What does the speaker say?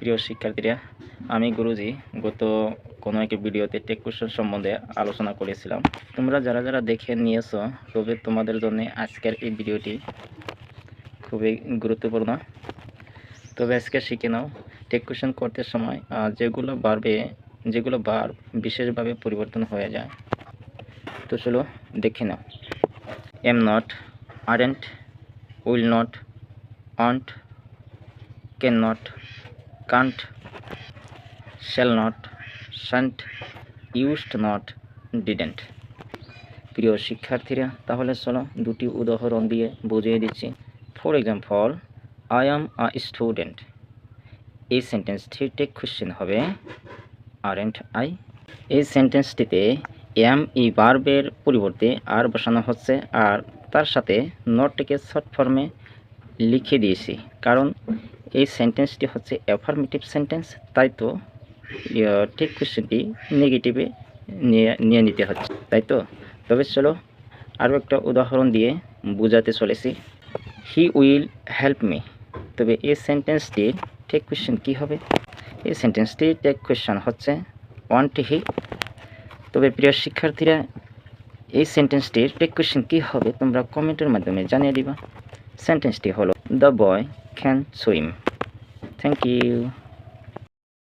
প্রিয় শিক্ষার্থীরা, আমি গুরুজি গত কোনো এক ভিডিওতে টেক কোশ্চেন সম্বন্ধে আলোচনা করেছিলাম। তোমরা যারা যারা দেখে নিয়েছো, তবে তোমাদের জন্য আজকের এই ভিডিওটি খুবই গুরুত্বপূর্ণ। তবে আজকে শিখে নাও টেক কোশ্চেন করতে সময় যেগুলো বার বিশেষভাবে পরিবর্তন হয়ে যায়। তো চলো দেখে নাও। Am not, aren't, will not, won't, can not, can't, shall not, shan't, used not, didn't। প্রিয় শিক্ষার্থীরা, তাহলে চলো দুটি উদাহরণ দিয়ে বুঝিয়ে দিচ্ছি। For example, I am a student. এই সেন্টেন্সটি টেক কোশ্চেন হবে আরেন্ট আই। এই সেন্টেন্সটিতে এম এই ভার্বের পরিবর্তে আর বসানো হচ্ছে, আর তার সাথে নটটিকে শর্ট ফর্মে লিখে দিয়েছি, কারণ এই সেন্টেন্সটি হচ্ছে অ্যাফার্মেটিভ সেন্টেন্স, তাই তো টেক কোশ্চেনটি নেগেটিভে নিয়ে নিতে হচ্ছে, তাই তো। তবে চলো আরও একটা উদাহরণ দিয়ে বোঝাতে চলেছি। He will help me. তবে এই সেন্টেন্সটির টেক কোশ্চেন কী হবে? এই সেন্টেন্সটির টেক কোশ্চেন হচ্ছে ওয়ান্ট হি। তবে প্রিয় শিক্ষার্থীরা, এই সেন্টেন্সটির টেক কোশ্চেন কী হবে তোমরা কমেন্টের মাধ্যমে জানিয়ে দিবা। সেন্টেন্সটি হলো the boy can swim. Thank you.